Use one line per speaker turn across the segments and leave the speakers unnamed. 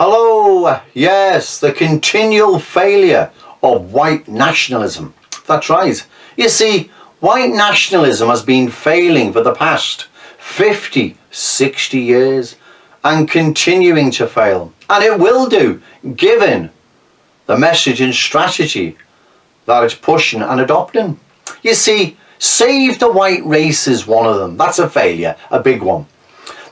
Hello, yes, the continual failure of white nationalism. That's right. You see, white nationalism has been failing for the past 50, 60 years and continuing to fail. And it will do, given the message and strategy that it's pushing and adopting. You see, save the white race is one of them. That's a failure, a big one.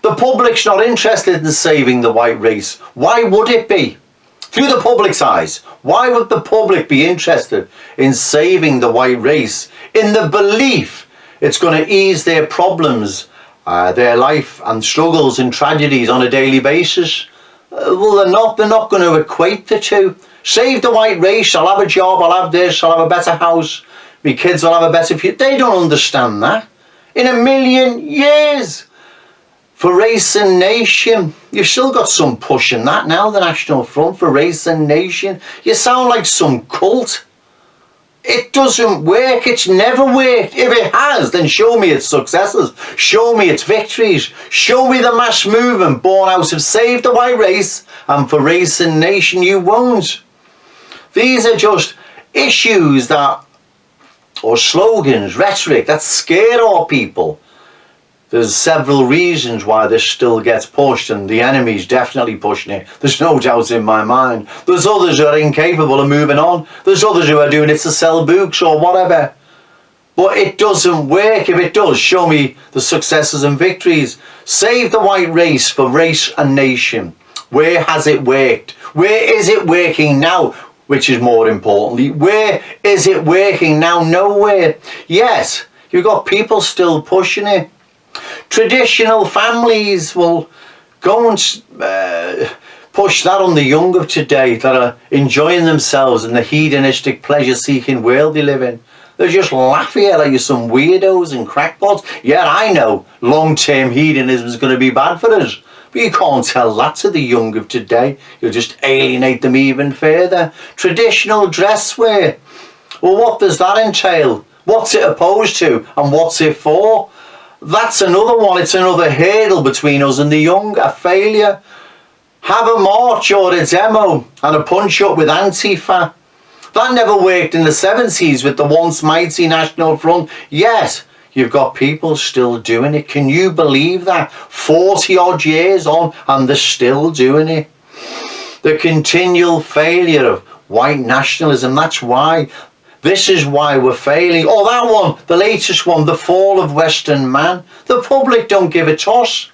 The public's not interested in saving the white race. Why would it be? Through the public's eyes, why would the public be interested in saving the white race in the belief it's going to ease their problems, their life and struggles and tragedies on a daily basis? Well, they're not going to equate the two. Save the white race, I'll have a job, I'll have this, I'll have a better house, my kids will have a better future. They don't understand that. In a million years. For race and nation, you've still got some pushing that now, the National Front for race and nation. You sound like some cult. It doesn't work, it's never worked. If it has, then show me its successes, show me its victories, show me the mass movement born out of save the white race, and for race and nation you won't. These are just issues that, or slogans, rhetoric, that scare our people. There's several reasons why this still gets pushed, and the enemy's definitely pushing it. There's no doubt in my mind. There's others who are incapable of moving on. There's others who are doing it to sell books or whatever. But it doesn't work. If it does, show me the successes and victories. Save the white race for race and nation. Where has it worked? Where is it working now? Which is more importantly, where is it working now? Nowhere. Yes, you've got people still pushing it. Traditional families will go and push that on the young of today that are enjoying themselves in the hedonistic, pleasure-seeking world they live in. They're just laughing at you, some weirdos and crackpots. Yeah, I know long-term hedonism is going to be bad for us, but you can't tell that to the young of today. You'll just alienate them even further. Traditional dress wear. Well, what does that entail? What's it opposed to and what's it for? That's another one. It's another hurdle between us and the young, a failure. Have a march or a demo and a punch-up with Antifa. That never worked in the 70s with the once mighty National Front. Yet, you've got people still doing it. Can you believe that? 40 odd years on and they're still doing it. The continual failure of white nationalism, that's why. This is why we're failing. Oh, that one, the latest one, the fall of Western man. The public don't give a toss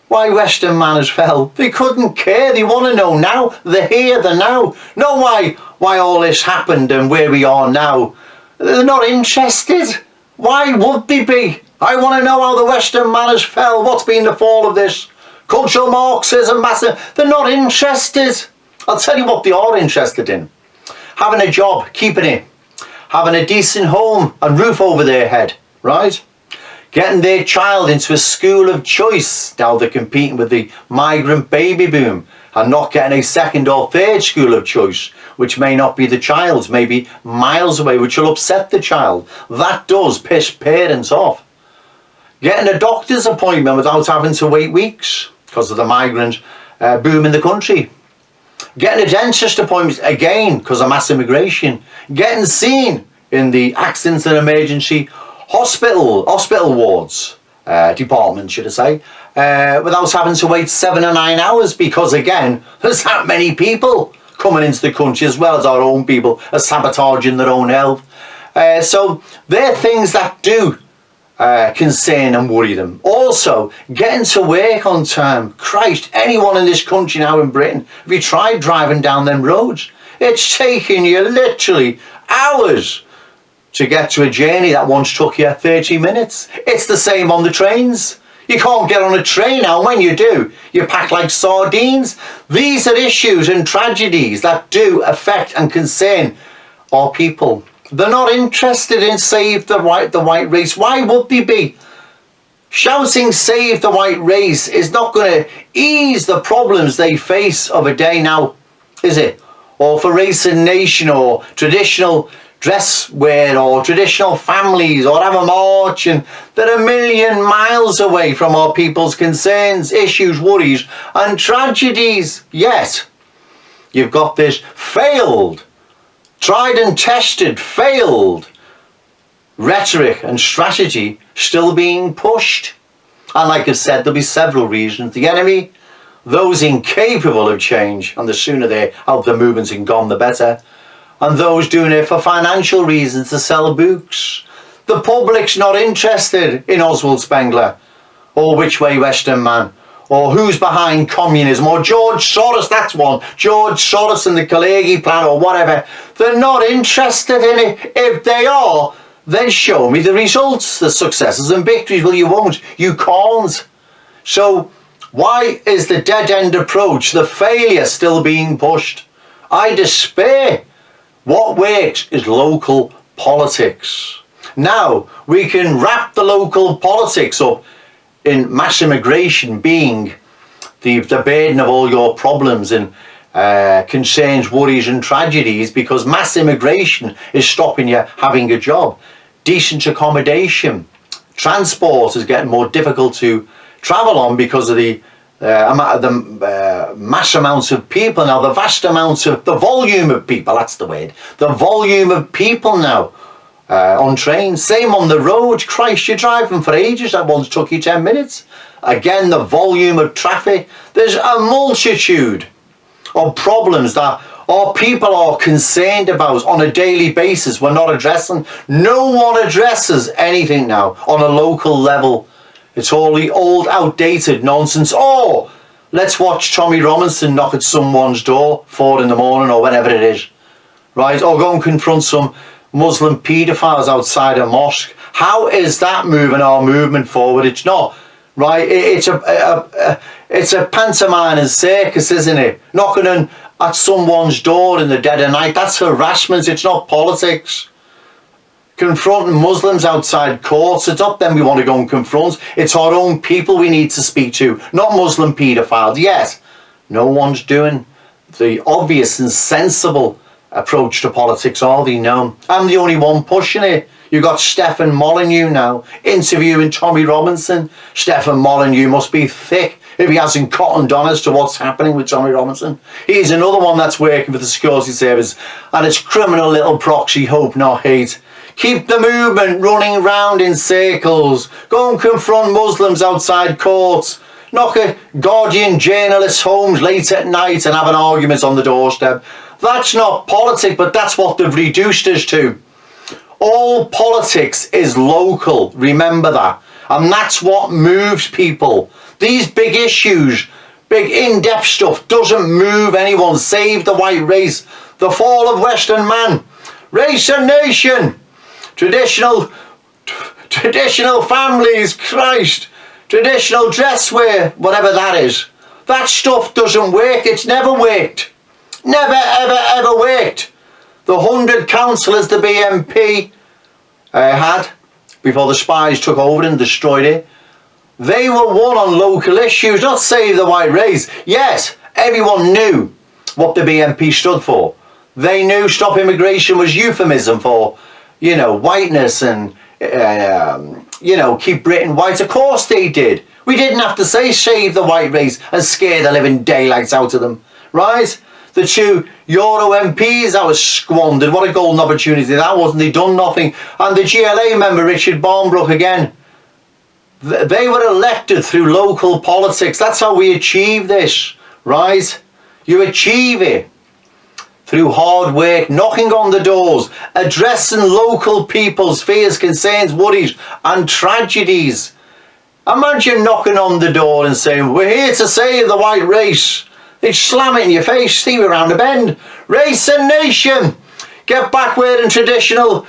why Western man has fell. They couldn't care. They want to know now. They're here, they're now. Know why all this happened and where we are now. They're not interested. Why would they be? I want to know how the Western man has fell. What's been the fall of this? Cultural Marxism, massive. They're not interested. I'll tell you what they are interested in. Having a job, keeping it. Having a decent home and roof over their head, right? Getting their child into a school of choice. Now they're competing with the migrant baby boom and not getting a second or third school of choice, which may not be the child's, maybe miles away, which will upset the child. That does piss parents off. Getting a doctor's appointment without having to wait weeks because of the migrant boom in the country. Getting a dentist appointment again because of mass immigration. Getting seen in the accidents and emergency hospital wards, department should I say, without having to wait 7 or 9 hours because again, there's that many people coming into the country as well as our own people are sabotaging their own health. So they're things that do concern and worry them. Also, getting to work on time. Christ, anyone in this country now in Britain, have you tried driving down them roads? It's taking you literally hours to get to a journey that once took you 30 minutes. It's the same on the trains. You can't get on a train now. When you do, you're packed like sardines. These are issues and tragedies that do affect and concern our people. They're not interested in save the white race. Why would they be? Shouting save the white race is not going to ease the problems they face of a day now, is it? Or for race and nation or traditional dress wear or traditional families or have a march, and they're a million miles away from our people's concerns, issues, worries and tragedies. Yet you've got this failed, tried and tested, failed rhetoric and strategy still being pushed. And like I said, there'll be several reasons. The enemy, those incapable of change, and the sooner they're out the movements and gone, the better. And those doing it for financial reasons to sell books. The public's not interested in Oswald Spengler, or Which Way Western Man, or who's behind communism, or George Soros, that's one, George Soros and the Carnegie Plan, or whatever. They're not interested in it. If they are, then show me the results, the successes and victories. Well, you won't. You can't. So why is the dead-end approach, the failure, still being pushed? I despair. What works is local politics. Now, we can wrap the local politics up in mass immigration being the burden of all your problems and concerns, worries and tragedies, because mass immigration is stopping you having a job. Decent accommodation. Transport is getting more difficult to travel on because of the mass amounts of people now, the vast amounts of, the volume of people, that's the word, the volume of people now on trains. Same on the road. Christ, you're driving for ages, that once took you 10 minutes. Again, the volume of traffic. There's a multitude of problems that our people are concerned about on a daily basis. We're not addressing. No one addresses anything now on a local level. It's all the old, outdated nonsense. Oh, let's watch Tommy Robinson knock at someone's door 4 in the morning or whenever it is, right? Or go and confront some Muslim paedophiles outside a mosque. How is that moving our movement forward? It's not, right? It's a pantomime and circus, isn't it? Knocking at someone's door in the dead of night. That's harassment. It's not politics. Confronting Muslims outside courts, it's not them we want to go and confront. It's our own people we need to speak to, not Muslim paedophiles. Yet, no one's doing the obvious and sensible approach to politics, are they? No. I'm the only one pushing it. You've got Stefan Molyneux now interviewing Tommy Robinson. Stefan Molyneux must be thick if he hasn't cottoned on as to what's happening with Tommy Robinson. He's another one that's working for the security service, and it's criminal little proxy, hope not hate. Keep the movement running round in circles. Go and confront Muslims outside courts. Knock at Guardian journalists' homes late at night and have an argument on the doorstep. That's not politics, but that's what they've reduced us to. All politics is local, remember that. And that's what moves people. These big issues, big in-depth stuff doesn't move anyone. Save the white race, the fall of Western man, race and nation. Traditional families, Christ, traditional dress wear, whatever that is. That stuff doesn't work. It's never worked. Never, ever, ever worked. The 100 councillors the BNP had before the spies took over and destroyed it, they were won on local issues, not save the white race. Yes, everyone knew what the BNP stood for. They knew stop immigration was euphemism for, you know, whiteness and, you know, keep Britain white. Of course they did. We didn't have to say save the white race and scare the living daylights out of them, right? The 2 Euro MPs, that was squandered. What a golden opportunity that was, and they done nothing. And the GLA member, Richard Barnbrook, again, they were elected through local politics. That's how we achieve this, right? You achieve it through hard work, knocking on the doors, addressing local people's fears, concerns, worries and tragedies. Imagine knocking on the door and saying, we're here to save the white race. They'd slam it in your face, see you around the bend. Race and nation. Get back wearing traditional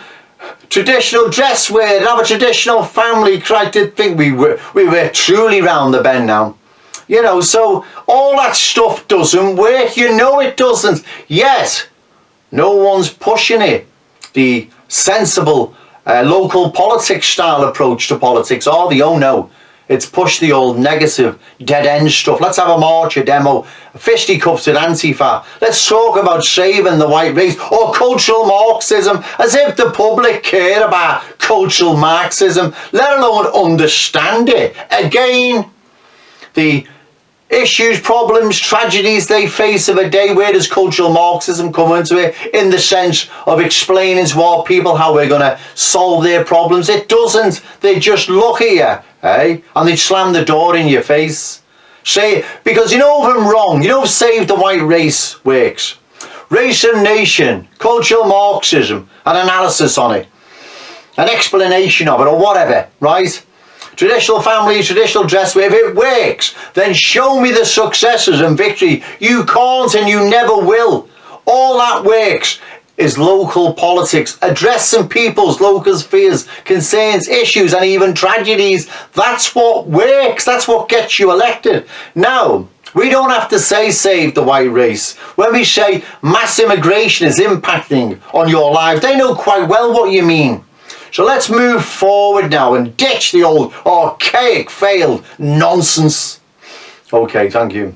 dress wear and have a traditional family. Christ, did think we were truly round the bend now. You know, so all that stuff doesn't work. You know it doesn't. Yet, no one's pushing it. The sensible local politics style approach to politics, are they? Oh no. It's push the old negative, dead-end stuff. Let's have a march, a demo, fisticuffs at Antifa. Let's talk about saving the white race, or cultural Marxism, as if the public care about cultural Marxism, let alone understand it. Again, the issues, problems, tragedies they face of a day, where does cultural Marxism come into it? In the sense of explaining to our people how we're going to solve their problems. It doesn't. They just look at you, and they slam the door in your face. Say, because you know if I'm wrong, you know if Save the White Race works. Race and Nation, cultural Marxism, an analysis on it, an explanation of it, or whatever, right? Traditional families, traditional dress, if it works, then show me the successes and victory. You can't and you never will. All that works is local politics, addressing people's local fears, concerns, issues, and even tragedies. That's what works. That's what gets you elected. Now, we don't have to say save the white race. When we say mass immigration is impacting on your life, they know quite well what you mean. So let's move forward now and ditch the old archaic, failed nonsense. Okay, thank you.